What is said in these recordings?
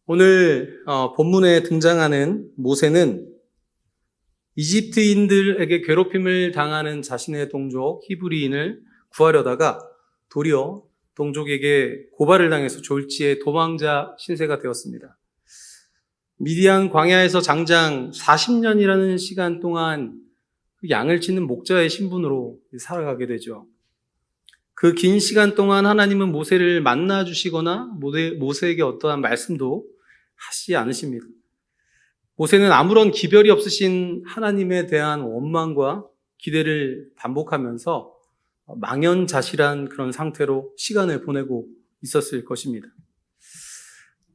오늘 본문에 등장하는 모세는 이집트인들에게 괴롭힘을 당하는 자신의 동족 히브리인을 구하려다가 도리어 동족에게 고발을 당해서 졸지에 도망자 신세가 되었습니다. 미디안 광야에서 장장 40년이라는 시간 동안 양을 치는 목자의 신분으로 살아가게 되죠. 그 긴 시간 동안 하나님은 모세를 만나 주시거나 모세에게 어떠한 말씀도 하시지 않으십니다. 모세는 아무런 기별이 없으신 하나님에 대한 원망과 기대를 반복하면서 망연자실한 그런 상태로 시간을 보내고 있었을 것입니다.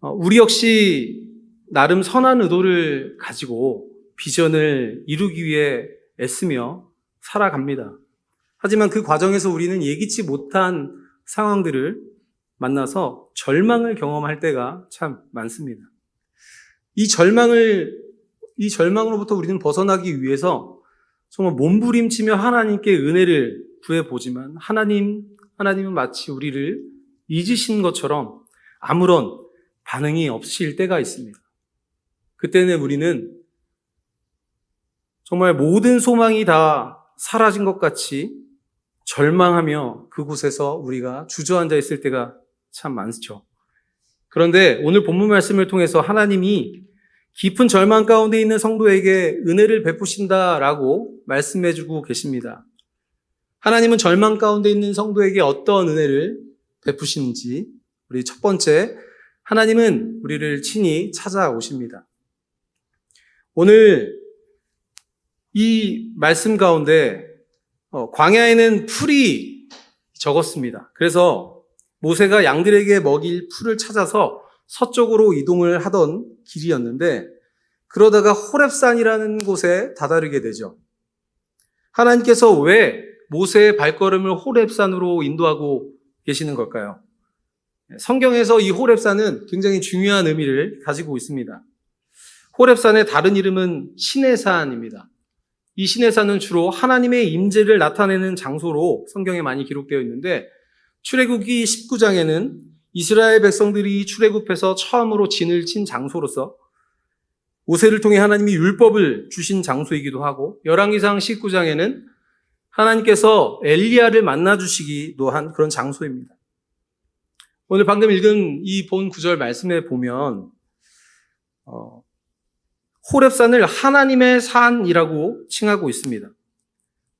우리 역시 나름 선한 의도를 가지고 비전을 이루기 위해 애쓰며 살아갑니다. 하지만 그 과정에서 우리는 예기치 못한 상황들을 만나서 절망을 경험할 때가 참 많습니다. 이 절망으로부터 우리는 벗어나기 위해서 정말 몸부림치며 하나님께 은혜를 구해보지만 하나님은 마치 우리를 잊으신 것처럼 아무런 반응이 없으실 때가 있습니다. 그때는 우리는 정말 모든 소망이 다 사라진 것 같이 절망하며 그곳에서 우리가 주저앉아 있을 때가 참 많죠. 그런데 오늘 본문 말씀을 통해서 하나님이 깊은 절망 가운데 있는 성도에게 은혜를 베푸신다라고 말씀해주고 계십니다. 하나님은 절망 가운데 있는 성도에게 어떤 은혜를 베푸시는지 우리 첫 번째, 하나님은 우리를 친히 찾아오십니다. 오늘 이 말씀 가운데 광야에는 풀이 적었습니다. 그래서 모세가 양들에게 먹일 풀을 찾아서 서쪽으로 이동을 하던 길이었는데 그러다가 호렙산이라는 곳에 다다르게 되죠. 하나님께서 왜 모세의 발걸음을 호렙산으로 인도하고 계시는 걸까요? 성경에서 이 호렙산은 굉장히 중요한 의미를 가지고 있습니다. 호렙산의 다른 이름은 신의 산입니다. 이 신의 산은 주로 하나님의 임재를 나타내는 장소로 성경에 많이 기록되어 있는데 출애굽기 19장에는 이스라엘 백성들이 출애굽해서 처음으로 진을 친 장소로서 모세를 통해 하나님이 율법을 주신 장소이기도 하고 열왕기상 19장에는 하나님께서 엘리야를 만나 주시기도 한 그런 장소입니다. 오늘 방금 읽은 이 본 구절 말씀에 보면 호렙산을 하나님의 산이라고 칭하고 있습니다.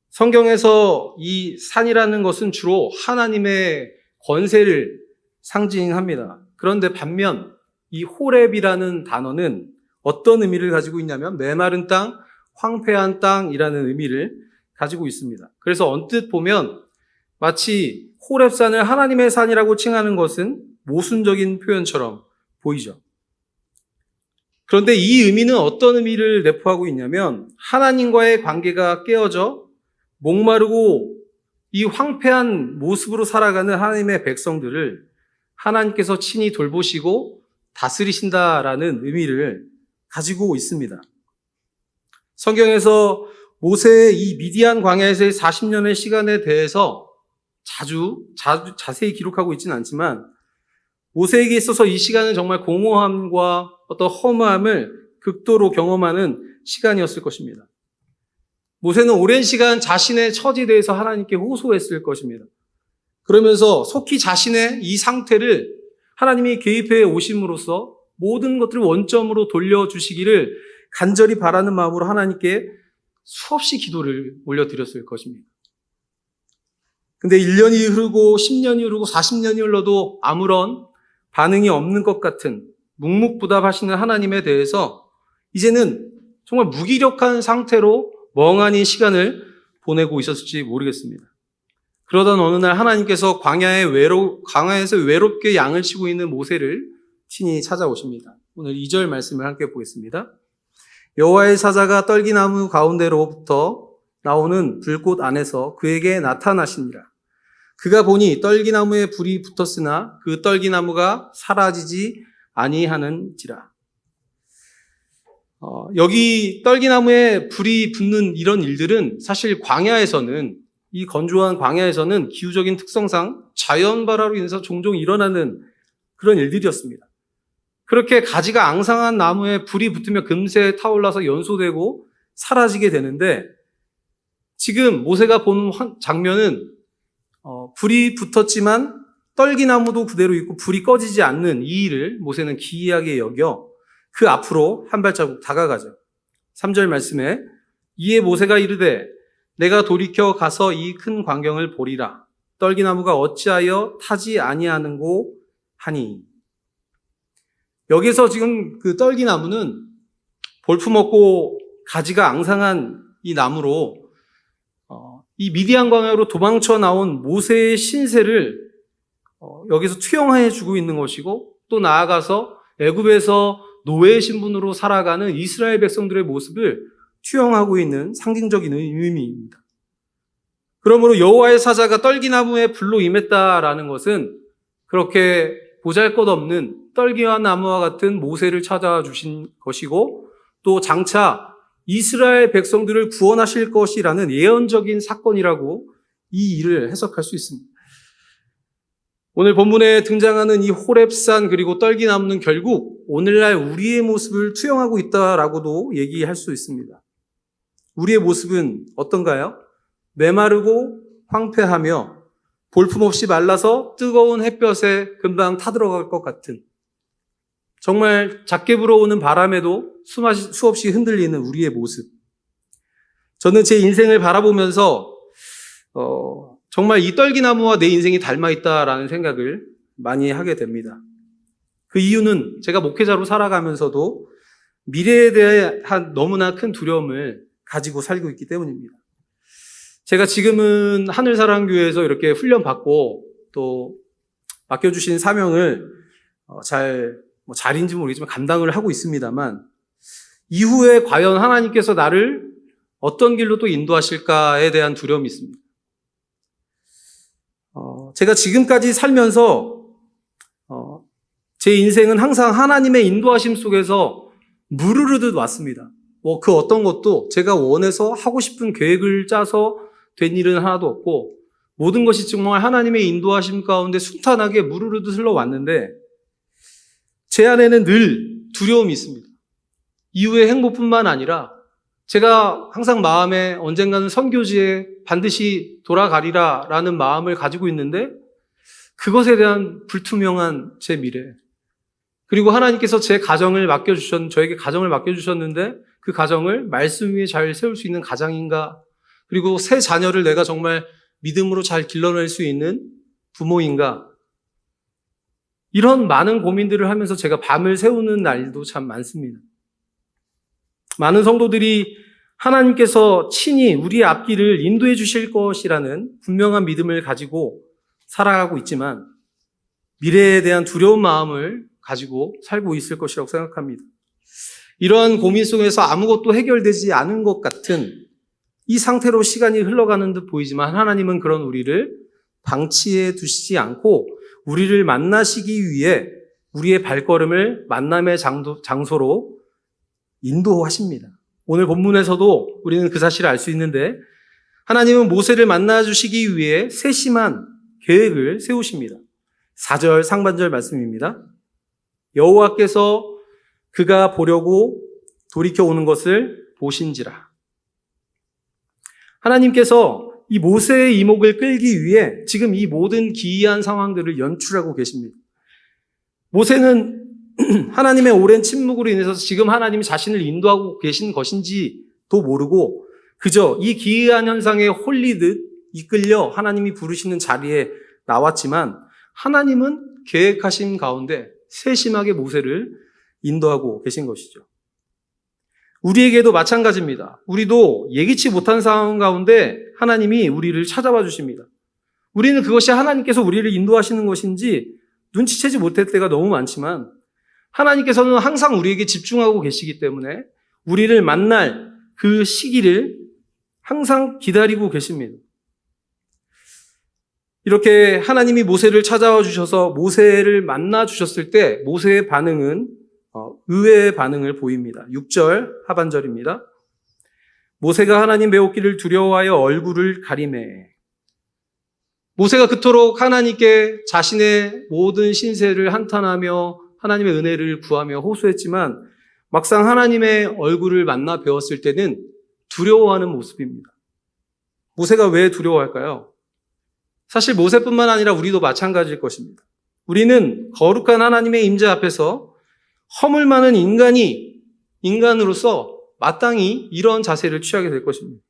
성경에서 이 산이라는 것은 주로 하나님의 권세를 상징합니다. 그런데 반면 이 호렙이라는 단어는 어떤 의미를 가지고 있냐면 메마른 땅, 황폐한 땅이라는 의미를 가지고 있습니다. 그래서 언뜻 보면 마치 호렙산을 하나님의 산이라고 칭하는 것은 모순적인 표현처럼 보이죠. 그런데 이 의미는 어떤 의미를 내포하고 있냐면 하나님과의 관계가 깨어져 목마르고 이 황폐한 모습으로 살아가는 하나님의 백성들을 하나님께서 친히 돌보시고 다스리신다라는 의미를 가지고 있습니다. 성경에서 모세의 이 미디안 광야에서의 40년의 시간에 대해서 자세히 기록하고 있지는 않지만 모세에게 있어서 이 시간은 정말 공허함과 어떤 허무함을 극도로 경험하는 시간이었을 것입니다. 모세는 오랜 시간 자신의 처지에 대해서 하나님께 호소했을 것입니다. 그러면서 속히 자신의 이 상태를 하나님이 개입해 오심으로써 모든 것들을 원점으로 돌려주시기를 간절히 바라는 마음으로 하나님께 수없이 기도를 올려드렸을 것입니다. 근데 1년이 흐르고 10년이 흐르고 40년이 흘러도 아무런 반응이 없는 것 같은 묵묵부답하시는 하나님에 대해서 이제는 정말 무기력한 상태로 멍하니 시간을 보내고 있었을지 모르겠습니다. 그러던 어느 날 하나님께서 광야에서 외롭게 양을 치고 있는 모세를 친히 찾아오십니다. 오늘 2절 말씀을 함께 보겠습니다. 여호와의 사자가 떨기나무 가운데로부터 나오는 불꽃 안에서 그에게 나타나시니라. 그가 보니 떨기나무에 불이 붙었으나 그 떨기나무가 사라지지 아니하는지라. 여기 떨기나무에 불이 붙는 이런 일들은 사실 광야에서는 이 건조한 광야에서는 기후적인 특성상 자연발화로 인해서 종종 일어나는 그런 일들이었습니다. 그렇게 가지가 앙상한 나무에 불이 붙으면 금세 타올라서 연소되고 사라지게 되는데, 지금 모세가 보는 장면은 불이 붙었지만 떨기나무도 그대로 있고 불이 꺼지지 않는 이 일을 모세는 기이하게 여겨 그 앞으로 한 발자국 다가가죠. 3절 말씀에 이에 모세가 이르되 내가 돌이켜 가서 이 큰 광경을 보리라. 떨기나무가 어찌하여 타지 아니하는고 하니. 여기서 지금 그 떨기나무는 볼품없고 가지가 앙상한 이 나무로 이 미디안 광야로 도망쳐 나온 모세의 신세를 여기서 투영해 주고 있는 것이고, 또 나아가서 애굽에서 노예 신분으로 살아가는 이스라엘 백성들의 모습을 투영하고 있는 상징적인 의미입니다. 그러므로 여호와의 사자가 떨기나무에 불로 임했다라는 것은 그렇게 보잘것없는 떨기와 나무와 같은 모세를 찾아와 주신 것이고, 또 장차 이스라엘 백성들을 구원하실 것이라는 예언적인 사건이라고 이 일을 해석할 수 있습니다. 오늘 본문에 등장하는 이 호렙산 그리고 떨기나무는 결국 오늘날 우리의 모습을 투영하고 있다라고도 얘기할 수 있습니다. 우리의 모습은 어떤가요? 메마르고 황폐하며 볼품없이 말라서 뜨거운 햇볕에 금방 타들어갈 것 같은, 정말 작게 불어오는 바람에도 수없이 흔들리는 우리의 모습. 저는 제 인생을 바라보면서 정말 이 떨기나무와 내 인생이 닮아있다라는 생각을 많이 하게 됩니다. 그 이유는 제가 목회자로 살아가면서도 미래에 대한 너무나 큰 두려움을 가지고 살고 있기 때문입니다. 제가 지금은 하늘사랑교회에서 이렇게 훈련받고 또 맡겨주신 사명을 잘인지 모르겠지만 감당을 하고 있습니다만, 이후에 과연 하나님께서 나를 어떤 길로 또 인도하실까에 대한 두려움이 있습니다. 제가 지금까지 살면서 제 인생은 항상 하나님의 인도하심 속에서 무르르듯 왔습니다. 그 어떤 것도 제가 원해서 하고 싶은 계획을 짜서 된 일은 하나도 없고, 모든 것이 정말 하나님의 인도하심 가운데 순탄하게 무르르듯 흘러왔는데, 제 안에는 늘 두려움이 있습니다. 이후의 행복뿐만 아니라 제가 항상 마음에 언젠가는 선교지에 반드시 돌아가리라 라는 마음을 가지고 있는데, 그것에 대한 불투명한 제 미래, 그리고 하나님께서 저에게 가정을 맡겨주셨는데 그 가정을 말씀 위에 잘 세울 수 있는 가장인가, 그리고 새 자녀를 내가 정말 믿음으로 잘 길러낼 수 있는 부모인가, 이런 많은 고민들을 하면서 제가 밤을 새우는 날도 참 많습니다. 많은 성도들이 하나님께서 친히 우리의 앞길을 인도해 주실 것이라는 분명한 믿음을 가지고 살아가고 있지만, 미래에 대한 두려운 마음을 가지고 살고 있을 것이라고 생각합니다. 이러한 고민 속에서 아무것도 해결되지 않은 것 같은 이 상태로 시간이 흘러가는 듯 보이지만, 하나님은 그런 우리를 방치해 두시지 않고 우리를 만나시기 위해 우리의 발걸음을 만남의 장소로 인도하십니다. 오늘 본문에서도 우리는 그 사실을 알 수 있는데, 하나님은 모세를 만나주시기 위해 세심한 계획을 세우십니다. 4절 상반절 말씀입니다. 여호와께서 그가 보려고 돌이켜 오는 것을 보신지라. 하나님께서 이 모세의 이목을 끌기 위해 지금 이 모든 기이한 상황들을 연출하고 계십니다. 모세는 하나님의 오랜 침묵으로 인해서 지금 하나님이 자신을 인도하고 계신 것인지도 모르고 그저 이 기이한 현상에 홀리듯 이끌려 하나님이 부르시는 자리에 나왔지만, 하나님은 계획하신 가운데 세심하게 모세를 인도하고 계신 것이죠. 우리에게도 마찬가지입니다. 우리도 예기치 못한 상황 가운데 하나님이 우리를 찾아와 주십니다. 우리는 그것이 하나님께서 우리를 인도하시는 것인지 눈치채지 못할 때가 너무 많지만, 하나님께서는 항상 우리에게 집중하고 계시기 때문에 우리를 만날 그 시기를 항상 기다리고 계십니다. 이렇게 하나님이 모세를 찾아와 주셔서 모세를 만나 주셨을 때 모세의 반응은 의외의 반응을 보입니다. 6절 하반절입니다. 모세가 하나님 배웠기를 두려워하여 얼굴을 가리매. 모세가 그토록 하나님께 자신의 모든 신세를 한탄하며 하나님의 은혜를 구하며 호소했지만 막상 하나님의 얼굴을 만나 뵈었을 때는 두려워하는 모습입니다. 모세가 왜 두려워할까요? 사실 모세뿐만 아니라 우리도 마찬가지일 것입니다. 우리는 거룩한 하나님의 임재 앞에서 허물 많은 인간으로서 마땅히 이런 자세를 취하게 될 것입니다.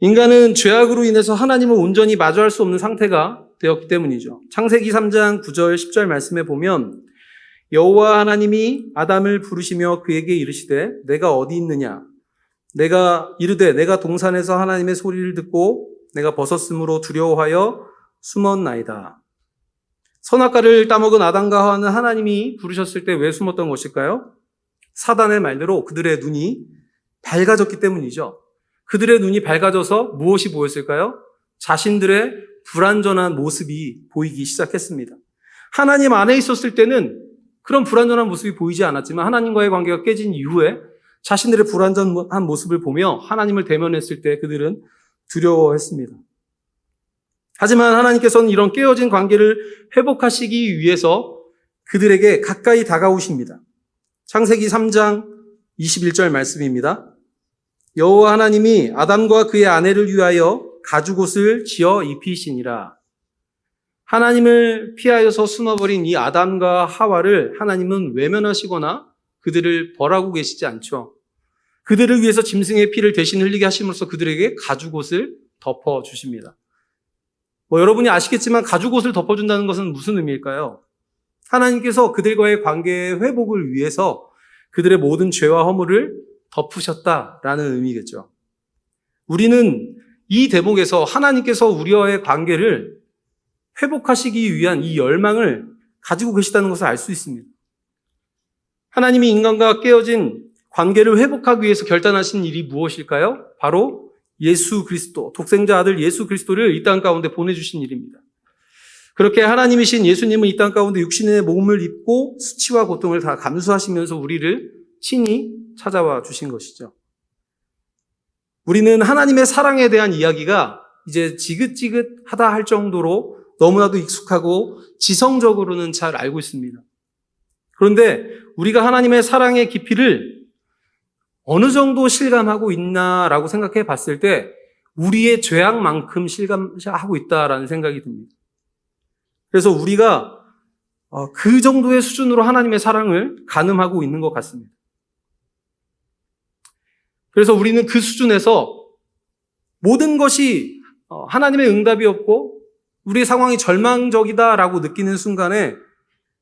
인간은 죄악으로 인해서 하나님을 온전히 마주할 수 없는 상태가 되었기 때문이죠. 창세기 3장 9절 10절 말씀에 보면 여호와 하나님이 아담을 부르시며 그에게 이르시되 내가 어디 있느냐? 내가 이르되 내가 동산에서 하나님의 소리를 듣고 내가 벗었으므로 두려워하여 숨었나이다. 선악과를 따먹은 아담과 하와는 하나님이 부르셨을 때 왜 숨었던 것일까요? 사단의 말대로 그들의 눈이 밝아졌기 때문이죠. 그들의 눈이 밝아져서 무엇이 보였을까요? 자신들의 불완전한 모습이 보이기 시작했습니다. 하나님 안에 있었을 때는 그런 불완전한 모습이 보이지 않았지만 하나님과의 관계가 깨진 이후에 자신들의 불완전한 모습을 보며 하나님을 대면했을 때 그들은 두려워했습니다. 하지만 하나님께서는 이런 깨어진 관계를 회복하시기 위해서 그들에게 가까이 다가오십니다. 창세기 3장 21절 말씀입니다. 여호와 하나님이 아담과 그의 아내를 위하여 가죽옷을 지어 입히시니라. 하나님을 피하여서 숨어버린 이 아담과 하와를 하나님은 외면하시거나 그들을 벌하고 계시지 않죠. 그들을 위해서 짐승의 피를 대신 흘리게 하심으로써 그들에게 가죽옷을 덮어주십니다. 여러분이 아시겠지만 가죽옷을 덮어준다는 것은 무슨 의미일까요? 하나님께서 그들과의 관계의 회복을 위해서 그들의 모든 죄와 허물을 덮으셨다라는 의미겠죠. 우리는 이 대목에서 하나님께서 우리와의 관계를 회복하시기 위한 이 열망을 가지고 계시다는 것을 알 수 있습니다. 하나님이 인간과 깨어진 관계를 회복하기 위해서 결단하신 일이 무엇일까요? 바로 예수 그리스도, 독생자 아들 예수 그리스도를 이 땅 가운데 보내주신 일입니다. 그렇게 하나님이신 예수님은 이 땅 가운데 육신의 몸을 입고 수치와 고통을 다 감수하시면서 우리를 친히 찾아와 주신 것이죠. 우리는 하나님의 사랑에 대한 이야기가 이제 지긋지긋하다 할 정도로 너무나도 익숙하고 지성적으로는 잘 알고 있습니다. 그런데 우리가 하나님의 사랑의 깊이를 어느 정도 실감하고 있나라고 생각해 봤을 때 우리의 죄악만큼 실감하고 있다라는 생각이 듭니다. 그래서 우리가 그 정도의 수준으로 하나님의 사랑을 가늠하고 있는 것 같습니다. 그래서 우리는 그 수준에서 모든 것이 하나님의 응답이 없고 우리의 상황이 절망적이다라고 느끼는 순간에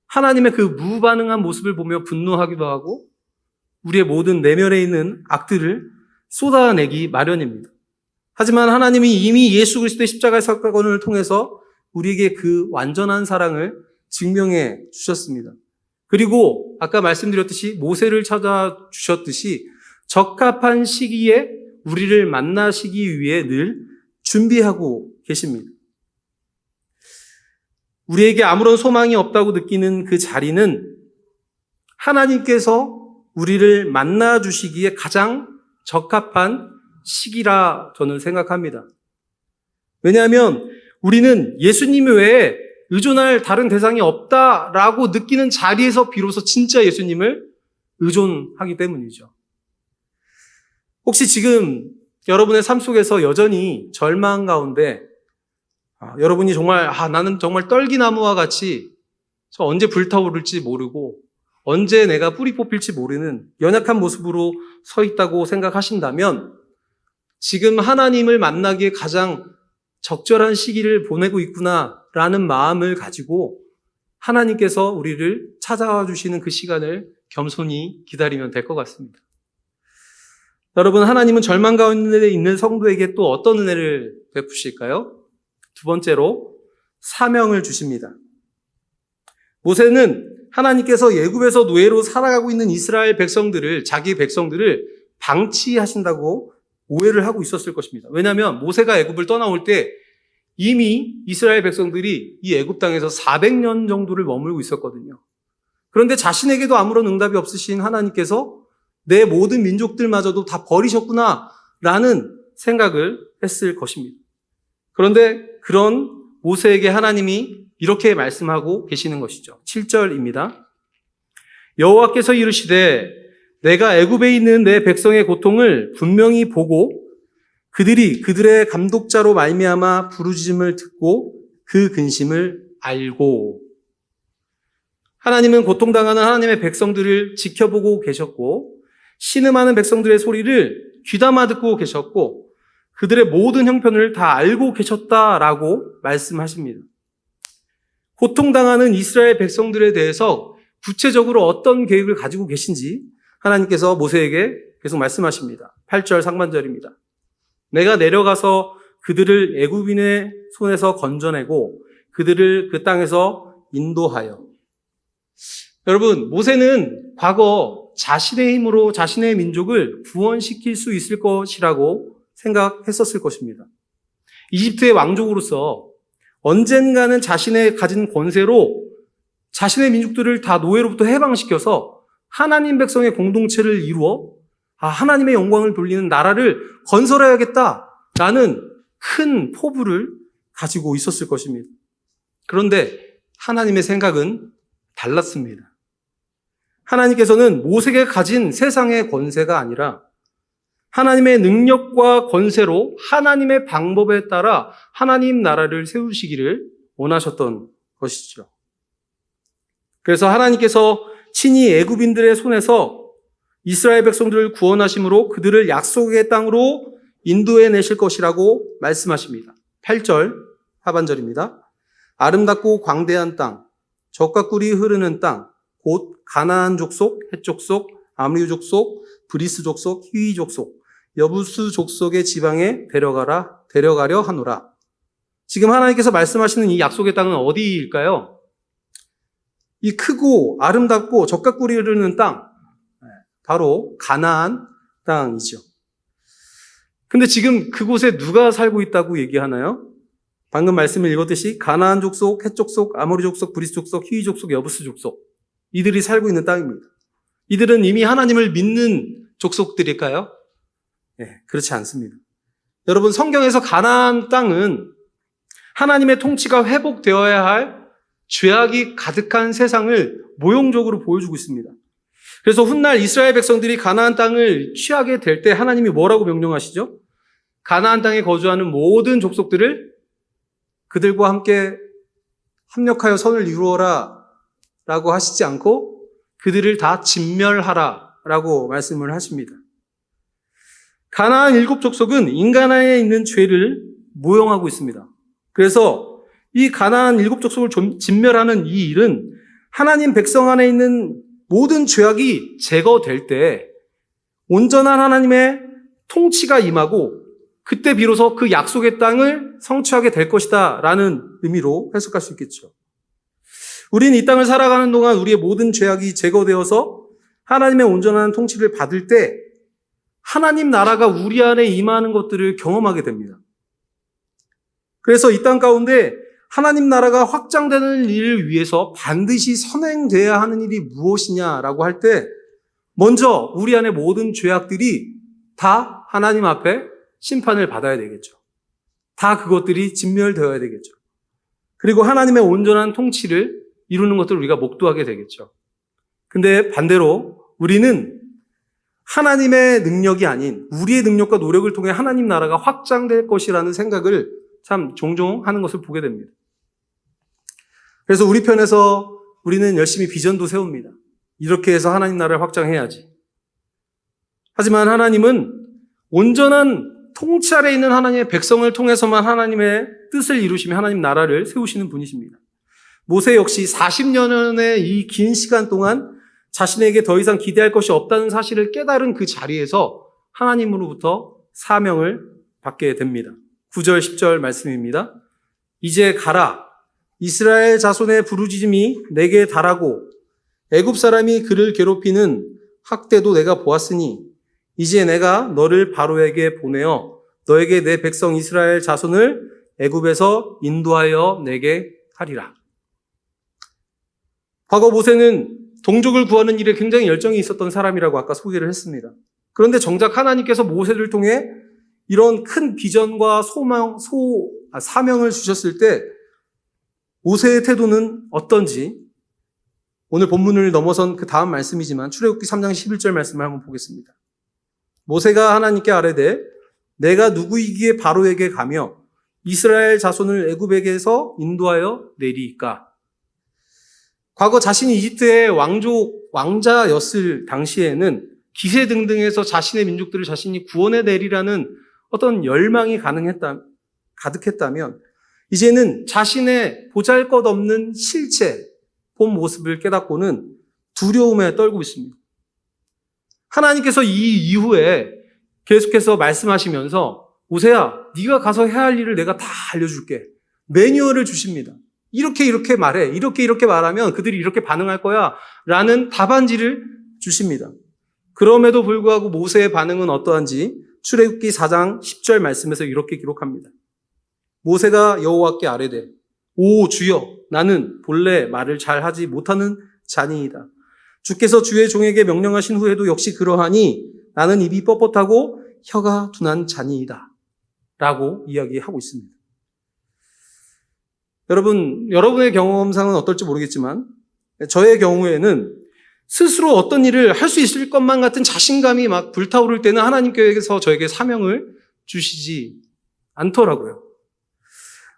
하나님의 그 무반응한 모습을 보며 분노하기도 하고 우리의 모든 내면에 있는 악들을 쏟아내기 마련입니다. 하지만 하나님이 이미 예수 그리스도의 십자가의 사건을 통해서 우리에게 그 완전한 사랑을 증명해 주셨습니다. 그리고 아까 말씀드렸듯이 모세를 찾아주셨듯이 적합한 시기에 우리를 만나시기 위해 늘 준비하고 계십니다. 우리에게 아무런 소망이 없다고 느끼는 그 자리는 하나님께서 우리를 만나주시기에 가장 적합한 시기라 저는 생각합니다. 왜냐하면 우리는 예수님 외에 의존할 다른 대상이 없다라고 느끼는 자리에서 비로소 진짜 예수님을 의존하기 때문이죠. 혹시 지금 여러분의 삶 속에서 여전히 절망 가운데 여러분이 정말 나는 정말 떨기나무와 같이 저 언제 불타오를지 모르고 언제 내가 뿌리 뽑힐지 모르는 연약한 모습으로 서 있다고 생각하신다면 지금 하나님을 만나기에 가장 적절한 시기를 보내고 있구나라는 마음을 가지고 하나님께서 우리를 찾아와 주시는 그 시간을 겸손히 기다리면 될 것 같습니다. 여러분, 하나님은 절망 가운데 있는 성도에게 또 어떤 은혜를 베푸실까요? 두 번째로 사명을 주십니다. 모세는 하나님께서 애굽에서 노예로 살아가고 있는 이스라엘 백성들을, 자기 백성들을 방치하신다고 오해를 하고 있었을 것입니다. 왜냐하면 모세가 애굽을 떠나올 때 이미 이스라엘 백성들이 이 애굽 땅에서 400년 정도를 머물고 있었거든요. 그런데 자신에게도 아무런 응답이 없으신 하나님께서 내 모든 민족들마저도 다 버리셨구나라는 생각을 했을 것입니다. 그런데 그런 모세에게 하나님이 이렇게 말씀하고 계시는 것이죠. 7절입니다. 여호와께서 이르시되 내가 애굽에 있는 내 백성의 고통을 분명히 보고 그들이 그들의 감독자로 말미암아 부르짖음을 듣고 그 근심을 알고. 하나님은 고통당하는 하나님의 백성들을 지켜보고 계셨고 신음하는 백성들의 소리를 귀담아 듣고 계셨고 그들의 모든 형편을 다 알고 계셨다라고 말씀하십니다. 고통당하는 이스라엘 백성들에 대해서 구체적으로 어떤 계획을 가지고 계신지 하나님께서 모세에게 계속 말씀하십니다. 8절 상반절입니다. 내가 내려가서 그들을 애굽인의 손에서 건져내고 그들을 그 땅에서 인도하여. 여러분, 모세는 과거 자신의 힘으로 자신의 민족을 구원시킬 수 있을 것이라고 생각했었을 것입니다. 이집트의 왕족으로서 언젠가는 자신의 가진 권세로 자신의 민족들을 다 노예로부터 해방시켜서 하나님 백성의 공동체를 이루어 하나님의 영광을 돌리는 나라를 건설해야겠다라는 큰 포부를 가지고 있었을 것입니다. 그런데 하나님의 생각은 달랐습니다. 하나님께서는 모세가 가진 세상의 권세가 아니라 하나님의 능력과 권세로 하나님의 방법에 따라 하나님 나라를 세우시기를 원하셨던 것이죠. 그래서 하나님께서 친히 애굽인들의 손에서 이스라엘 백성들을 구원하심으로 그들을 약속의 땅으로 인도해내실 것이라고 말씀하십니다. 8절 하반절입니다. 아름답고 광대한 땅, 젖과 꿀이 흐르는 땅, 곧 가나안 족속, 헷 족속, 아므리 족속, 브리스 족속, 히위 족속, 여부스 족속의 지방에 데려가려 하노라. 지금 하나님께서 말씀하시는 이 약속의 땅은 어디일까요? 이 크고 아름답고 젖과 꿀이 흐르는 땅, 바로 가나안 땅이죠. 근데 지금 그곳에 누가 살고 있다고 얘기하나요? 방금 말씀을 읽었듯이 가나안 족속, 헷 족속, 아모리 족속, 브리스 족속, 히위 족속, 여부스 족속, 이들이 살고 있는 땅입니다. 이들은 이미 하나님을 믿는 족속들일까요? 네, 그렇지 않습니다. 여러분, 성경에서 가나안 땅은 하나님의 통치가 회복되어야 할 죄악이 가득한 세상을 모형적으로 보여주고 있습니다. 그래서 훗날 이스라엘 백성들이 가나안 땅을 취하게 될 때 하나님이 뭐라고 명령하시죠? 가나안 땅에 거주하는 모든 족속들을 그들과 함께 합력하여 선을 이루어라 라고 하시지 않고 그들을 다 진멸하라 라고 말씀을 하십니다. 가나안 7족속은 인간 안에 있는 죄를 모형하고 있습니다. 그래서 이 가나안 7족속을 진멸하는 이 일은 하나님 백성 안에 있는 모든 죄악이 제거될 때 온전한 하나님의 통치가 임하고 그때 비로소 그 약속의 땅을 성취하게 될 것이다 라는 의미로 해석할 수 있겠죠. 우리는 이 땅을 살아가는 동안 우리의 모든 죄악이 제거되어서 하나님의 온전한 통치를 받을 때 하나님 나라가 우리 안에 임하는 것들을 경험하게 됩니다. 그래서 이 땅 가운데 하나님 나라가 확장되는 일을 위해서 반드시 선행돼야 하는 일이 무엇이냐라고 할 때 먼저 우리 안에 모든 죄악들이 다 하나님 앞에 심판을 받아야 되겠죠. 다 그것들이 진멸되어야 되겠죠. 그리고 하나님의 온전한 통치를 이루는 것들을 우리가 목도하게 되겠죠. 근데 반대로 우리는 하나님의 능력이 아닌 우리의 능력과 노력을 통해 하나님 나라가 확장될 것이라는 생각을 참 종종 하는 것을 보게 됩니다. 그래서 우리 편에서 우리는 열심히 비전도 세웁니다. 이렇게 해서 하나님 나라를 확장해야지. 하지만 하나님은 온전한 통치 아래 있는 하나님의 백성을 통해서만 하나님의 뜻을 이루시며 하나님 나라를 세우시는 분이십니다. 모세 역시 40년의 이 긴 시간 동안 자신에게 더 이상 기대할 것이 없다는 사실을 깨달은 그 자리에서 하나님으로부터 사명을 받게 됩니다. 9절, 10절 말씀입니다. 이제 가라. 이스라엘 자손의 부르짖음이 내게 달하고 애굽 사람이 그를 괴롭히는 학대도 내가 보았으니 이제 내가 너를 바로에게 보내어 너에게 내 백성 이스라엘 자손을 애굽에서 인도하여 내게 하리라. 과거 모세는 동족을 구하는 일에 굉장히 열정이 있었던 사람이라고 아까 소개를 했습니다. 그런데 정작 하나님께서 모세를 통해 이런 큰 비전과 사명을 주셨을 때 모세의 태도는 어떤지 오늘 본문을 넘어선 그 다음 말씀이지만 출애굽기 3장 11절 말씀을 한번 보겠습니다. 모세가 하나님께 아뢰되 내가 누구이기에 바로에게 가며 이스라엘 자손을 애굽에게서 인도하여 내리이까. 과거 자신이 이집트의 왕자였을 당시에는 기세등등해서 자신의 민족들을 자신이 구원해 내리라는 어떤 열망이 가득했다면 이제는 자신의 보잘것없는 실체, 본 모습을 깨닫고는 두려움에 떨고 있습니다. 하나님께서 이 이후에 계속해서 말씀하시면서 모세야, 네가 가서 해야 할 일을 내가 다 알려줄게. 매뉴얼을 주십니다. 이렇게 말해. 이렇게 말하면 그들이 이렇게 반응할 거야. 라는 답안지를 주십니다. 그럼에도 불구하고 모세의 반응은 어떠한지 출애굽기 4장 10절 말씀에서 이렇게 기록합니다. 모세가 여호와께 아뢰되 오 주여 나는 본래 말을 잘하지 못하는 자니이다. 주께서 주의 종에게 명령하신 후에도 역시 그러하니 나는 입이 뻣뻣하고 혀가 둔한 자니이다. 라고 이야기하고 있습니다. 여러분의 경험상은 어떨지 모르겠지만 저의 경우에는 스스로 어떤 일을 할 수 있을 것만 같은 자신감이 막 불타오를 때는 하나님께서 저에게 사명을 주시지 않더라고요.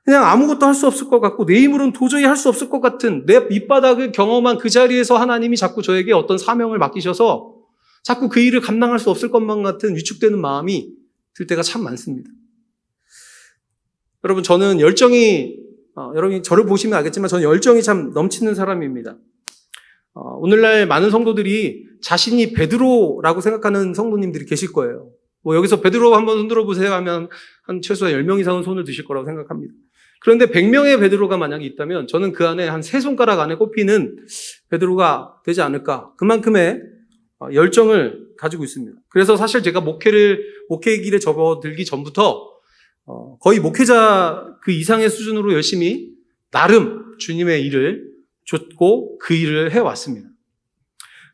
그냥 아무것도 할 수 없을 것 같고 내 힘으로는 도저히 할 수 없을 것 같은 내 밑바닥을 경험한 그 자리에서 하나님이 자꾸 저에게 어떤 사명을 맡기셔서 자꾸 그 일을 감당할 수 없을 것만 같은 위축되는 마음이 들 때가 참 많습니다. 여러분 저는 여러분이 저를 보시면 알겠지만 저는 열정이 참 넘치는 사람입니다. 오늘날 많은 성도들이 자신이 베드로라고 생각하는 성도님들이 계실 거예요. 여기서 베드로 한번 손들어 보세요 하면 한 최소한 10명 이상은 손을 드실 거라고 생각합니다. 그런데 100명의 베드로가 만약에 있다면 저는 그 안에 한 3손가락 안에 꼽히는 베드로가 되지 않을까. 그만큼의 열정을 가지고 있습니다. 그래서 사실 제가 목회의 길에 접어들기 전부터 거의 목회자 그 이상의 수준으로 열심히 나름 주님의 일을 줬고 그 일을 해왔습니다.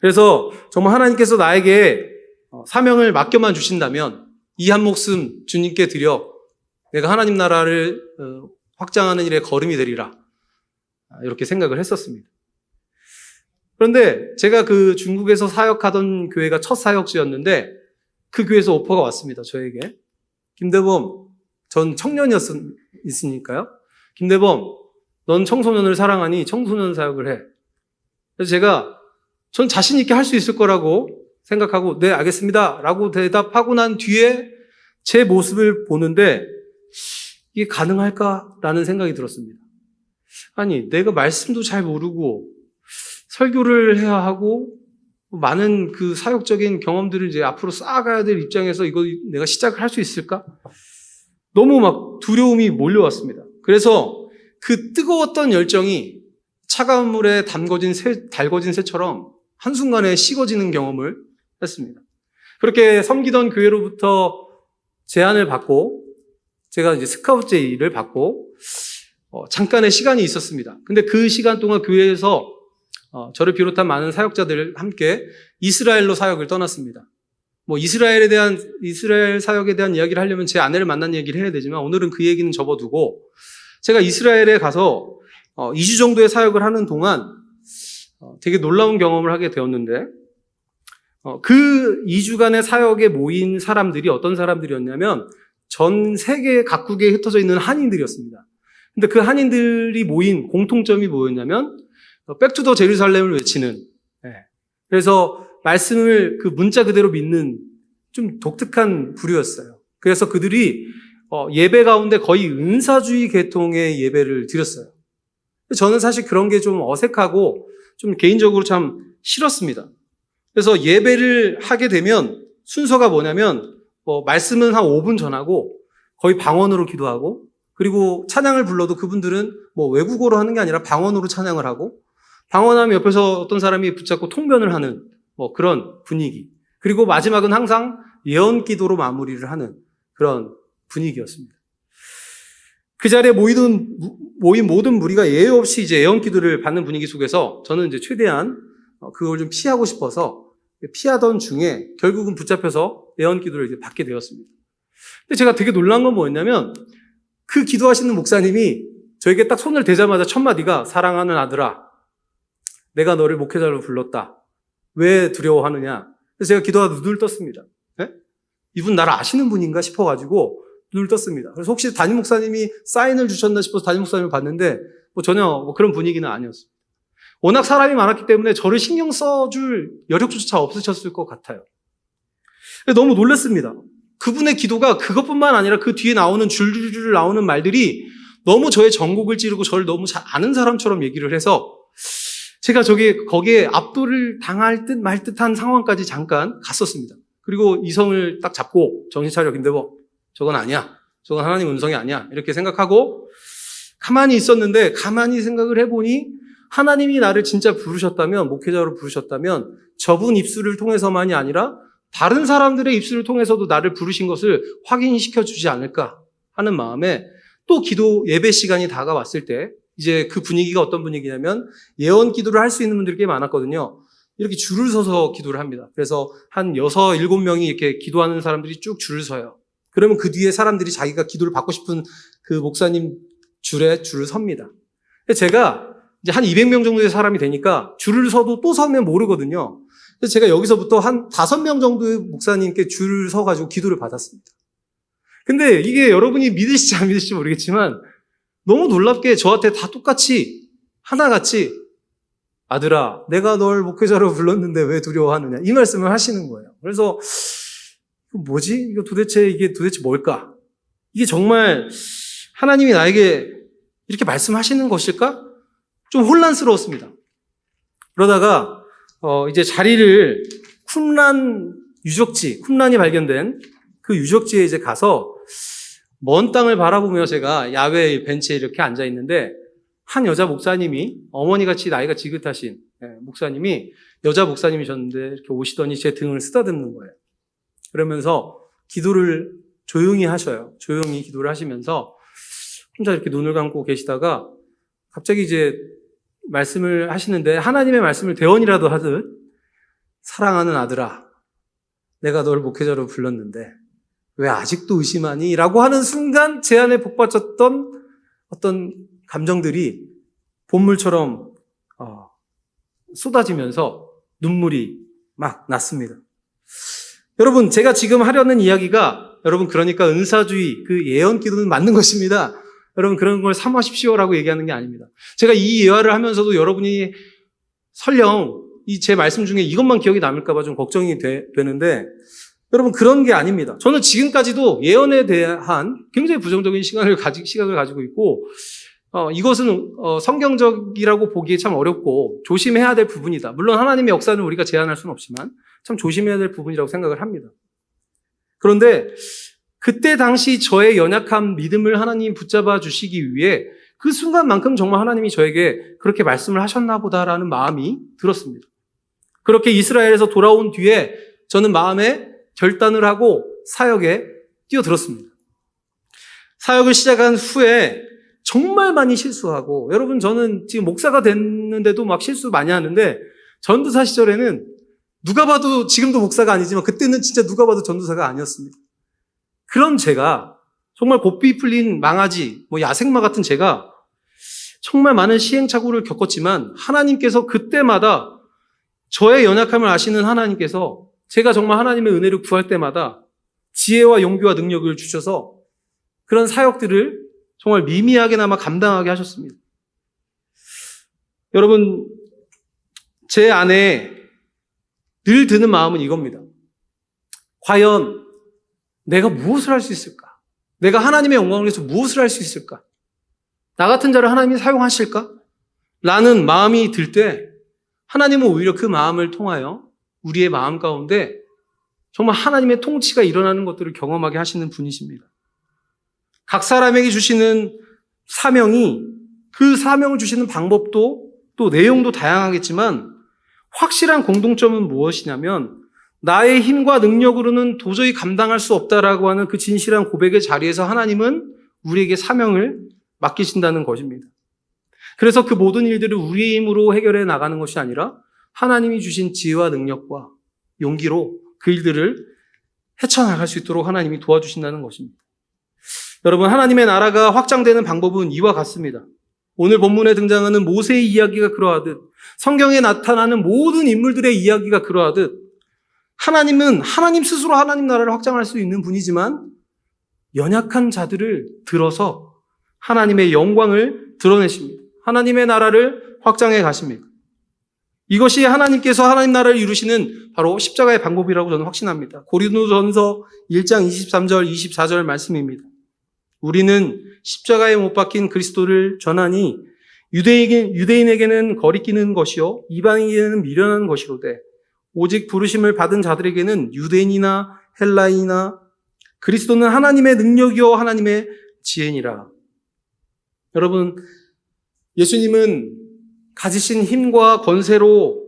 그래서 정말 하나님께서 나에게 사명을 맡겨만 주신다면 이 한 목숨 주님께 드려 내가 하나님 나라를 확장하는 일에 거름이 되리라 이렇게 생각을 했었습니다. 그런데 제가 그 중국에서 사역하던 교회가 첫 사역지였는데 그 교회에서 오퍼가 왔습니다. 저에게. 김대범, 전 청년이었으니까요. 김대범, 넌 청소년을 사랑하니 청소년 사역을 해. 그래서 전 자신 있게 할 수 있을 거라고 생각하고 네 알겠습니다 라고 대답하고 난 뒤에 제 모습을 보는데 이게 가능할까라는 생각이 들었습니다. 아니 내가 말씀도 잘 모르고 설교를 해야 하고 많은 그 사역적인 경험들을 이제 앞으로 쌓아가야 될 입장에서 이거 내가 시작을 할 수 있을까? 너무 막 두려움이 몰려왔습니다. 그래서 그 뜨거웠던 열정이 차가운 물에 달궈진 새처럼 한순간에 식어지는 경험을 했습니다. 그렇게 섬기던 교회로부터 제안을 받고 제가 이제 스카우트제의를 받고 잠깐의 시간이 있었습니다. 근데 그 시간 동안 교회에서 저를 비롯한 많은 사역자들 함께 이스라엘로 사역을 떠났습니다. 이스라엘 사역에 대한 이야기를 하려면 제 아내를 만난 얘기를 해야 되지만 오늘은 그 얘기는 접어두고 제가 이스라엘에 가서 2주 정도의 사역을 하는 동안 되게 놀라운 경험을 하게 되었는데 그 2주간의 사역에 모인 사람들이 어떤 사람들이었냐면 전 세계 각국에 흩어져 있는 한인들이었습니다. 근데 그 한인들이 모인 공통점이 뭐였냐면 백투 더 제루살렘을 외치는 그래서 말씀을 그 문자 그대로 믿는 좀 독특한 부류였어요. 그래서 그들이 예배 가운데 거의 은사주의 계통의 예배를 드렸어요. 저는 사실 그런 게 좀 어색하고 좀 개인적으로 참 싫었습니다. 그래서 예배를 하게 되면 순서가 뭐냐면 말씀은 한 5분 전하고 거의 방언으로 기도하고 그리고 찬양을 불러도 그분들은 외국어로 하는 게 아니라 방언으로 찬양을 하고 방언하면 옆에서 어떤 사람이 붙잡고 통변을 하는 그런 분위기. 그리고 마지막은 항상 예언 기도로 마무리를 하는 그런 분위기였습니다. 그 자리에 모인 모든 무리가 예외 없이 이제 예언 기도를 받는 분위기 속에서 저는 이제 최대한 그걸 좀 피하고 싶어서 피하던 중에 결국은 붙잡혀서 예언 기도를 이제 받게 되었습니다. 근데 제가 되게 놀란 건 뭐였냐면 그 기도하시는 목사님이 저에게 딱 손을 대자마자 첫 마디가 사랑하는 아들아, 내가 너를 목회자로 불렀다. 왜 두려워하느냐? 그래서 제가 기도하다 눈을 떴습니다. 네? 이분 나를 아시는 분인가 싶어가지고 눈을 떴습니다. 그래서 혹시 담임 목사님이 사인을 주셨나 싶어서 담임 목사님을 봤는데 전혀 그런 분위기는 아니었습니다. 워낙 사람이 많았기 때문에 저를 신경 써줄 여력조차 없으셨을 것 같아요. 너무 놀랐습니다. 그분의 기도가 그것뿐만 아니라 그 뒤에 나오는 줄줄줄 나오는 말들이 너무 저의 전곡을 찌르고 저를 너무 잘 아는 사람처럼 얘기를 해서 제가 거기에 압도를 당할 듯 말 듯한 상황까지 잠깐 갔었습니다. 그리고 이성을 딱 잡고 정신 차려 김대범, 저건 아니야. 저건 하나님 음성이 아니야. 이렇게 생각하고 가만히 있었는데 가만히 생각을 해보니 하나님이 나를 진짜 부르셨다면, 목회자로 부르셨다면 저분 입술을 통해서만이 아니라 다른 사람들의 입술을 통해서도 나를 부르신 것을 확인시켜 주지 않을까 하는 마음에 또 기도 예배 시간이 다가왔을 때 이제 그 분위기가 어떤 분위기냐면 예언 기도를 할 수 있는 분들이 꽤 많았거든요. 이렇게 줄을 서서 기도를 합니다. 그래서 한 6, 7명이 이렇게 기도하는 사람들이 쭉 줄을 서요. 그러면 그 뒤에 사람들이 자기가 기도를 받고 싶은 그 목사님 줄에 줄을 섭니다. 제가 이제 한 200명 정도의 사람이 되니까 줄을 서도 또 서면 모르거든요. 그래서 제가 여기서부터 한 5명 정도의 목사님께 줄을 서가지고 기도를 받았습니다. 근데 이게 여러분이 믿으실지 안 믿으실지 모르겠지만 너무 놀랍게 저한테 다 똑같이 하나같이 아들아, 내가 널 목회자로 불렀는데 왜 두려워하느냐 이 말씀을 하시는 거예요. 그래서 뭐지? 이게 도대체 뭘까? 이게 정말 하나님이 나에게 이렇게 말씀하시는 것일까? 좀 혼란스러웠습니다. 그러다가 이제 자리를 쿰란이 발견된 그 유적지에 이제 가서 먼 땅을 바라보며 제가 야외 벤치에 이렇게 앉아 있는데 한 여자 목사님이 어머니같이 나이가 지긋하신 목사님이 여자 목사님이셨는데 이렇게 오시더니 제 등을 쓰다듬는 거예요. 그러면서 기도를 조용히 하셔요. 조용히 기도를 하시면서 혼자 이렇게 눈을 감고 계시다가 갑자기 이제 말씀을 하시는데 하나님의 말씀을 대언이라도 하듯 사랑하는 아들아, 내가 널 목회자로 불렀는데 왜 아직도 의심하니? 라고 하는 순간 제 안에 복받쳤던 어떤 감정들이 본물처럼 쏟아지면서 눈물이 막 났습니다. 여러분, 제가 지금 하려는 이야기가 그러니까 은사주의, 그 예언 기도는 맞는 것입니다. 여러분, 그런 걸 삼하십시오라고 얘기하는 게 아닙니다. 제가 이 예화를 하면서도 여러분이 설령 제 말씀 중에 이것만 기억이 남을까봐 좀 걱정이 되는데 여러분, 그런 게 아닙니다. 저는 지금까지도 예언에 대한 굉장히 부정적인 시각을 가지고 있고, 이것은 성경적이라고 보기에 참 어렵고 조심해야 될 부분이다. 물론 하나님의 역사는 우리가 제한할 수는 없지만 참 조심해야 될 부분이라고 생각을 합니다. 그런데 그때 당시 저의 연약한 믿음을 하나님이 붙잡아 주시기 위해 그 순간만큼 정말 하나님이 저에게 그렇게 말씀을 하셨나 보다라는 마음이 들었습니다. 그렇게 이스라엘에서 돌아온 뒤에 저는 마음에 결단을 하고 사역에 뛰어들었습니다. 사역을 시작한 후에 정말 많이 실수하고, 여러분, 저는 지금 목사가 됐는데도 막 실수 많이 하는데, 전도사 시절에는 누가 봐도, 지금도 목사가 아니지만 그때는 진짜 누가 봐도 전도사가 아니었습니다. 그런 제가, 정말 고삐 풀린 망아지, 야생마 같은 제가 정말 많은 시행착오를 겪었지만 하나님께서 그때마다 저의 연약함을 아시는 하나님께서 제가 정말 하나님의 은혜를 구할 때마다 지혜와 용기와 능력을 주셔서 그런 사역들을 정말 미미하게나마 감당하게 하셨습니다. 여러분, 제 안에 늘 드는 마음은 이겁니다. 과연 내가 무엇을 할 수 있을까? 내가 하나님의 영광을 위해서 무엇을 할 수 있을까? 나 같은 자를 하나님이 사용하실까? 라는 마음이 들 때 하나님은 오히려 그 마음을 통하여 우리의 마음 가운데 정말 하나님의 통치가 일어나는 것들을 경험하게 하시는 분이십니다. 각 사람에게 주시는 사명이, 그 사명을 주시는 방법도 또 내용도 다양하겠지만 확실한 공통점은 무엇이냐면 나의 힘과 능력으로는 도저히 감당할 수 없다라고 하는 그 진실한 고백의 자리에서 하나님은 우리에게 사명을 맡기신다는 것입니다. 그래서 그 모든 일들을 우리의 힘으로 해결해 나가는 것이 아니라 하나님이 주신 지혜와 능력과 용기로 그 일들을 헤쳐나갈 수 있도록 하나님이 도와주신다는 것입니다. 여러분, 하나님의 나라가 확장되는 방법은 이와 같습니다. 오늘 본문에 등장하는 모세의 이야기가 그러하듯 성경에 나타나는 모든 인물들의 이야기가 그러하듯 하나님은 하나님 스스로 하나님 나라를 확장할 수 있는 분이지만 연약한 자들을 들어서 하나님의 영광을 드러내십니다. 하나님의 나라를 확장해 가십니다. 이것이 하나님께서 하나님 나라를 이루시는 바로 십자가의 방법이라고 저는 확신합니다. 고린도전서 1장 23절 24절 말씀입니다. 우리는 십자가에 못 박힌 그리스도를 전하니 유대인에게는 거리끼는 것이요 이방인에게는 미련한 것이로되 오직 부르심을 받은 자들에게는 유대인이나 헬라인이나 그리스도는 하나님의 능력이요 하나님의 지혜니라. 여러분, 예수님은 가지신 힘과 권세로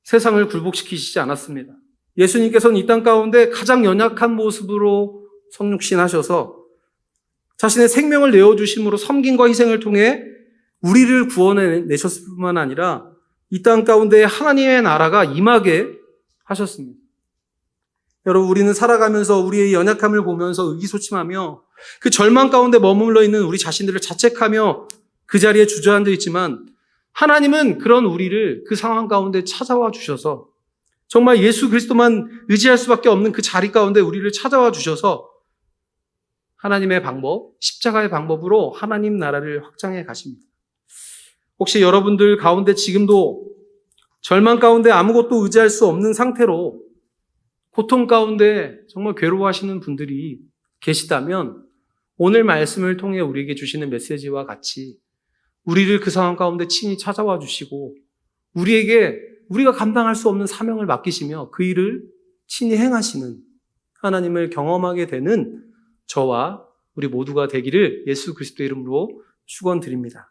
세상을 굴복시키시지 않았습니다. 예수님께서는 이 땅 가운데 가장 연약한 모습으로 성육신하셔서 자신의 생명을 내어주심으로 섬김과 희생을 통해 우리를 구원해내셨을 뿐만 아니라 이 땅 가운데 하나님의 나라가 임하게 하셨습니다. 여러분, 우리는 살아가면서 우리의 연약함을 보면서 의기소침하며 그 절망 가운데 머물러 있는 우리 자신들을 자책하며 그 자리에 주저앉아 있지만 하나님은 그런 우리를 그 상황 가운데 찾아와 주셔서 정말 예수 그리스도만 의지할 수밖에 없는 그 자리 가운데 우리를 찾아와 주셔서 하나님의 방법, 십자가의 방법으로 하나님 나라를 확장해 가십니다. 혹시 여러분들 가운데 지금도 절망 가운데 아무것도 의지할 수 없는 상태로 고통 가운데 정말 괴로워하시는 분들이 계시다면 오늘 말씀을 통해 우리에게 주시는 메시지와 같이 우리를 그 상황 가운데 친히 찾아와 주시고 우리에게 우리가 감당할 수 없는 사명을 맡기시며 그 일을 친히 행하시는 하나님을 경험하게 되는 저와 우리 모두가 되기를 예수 그리스도의 이름으로 축원드립니다.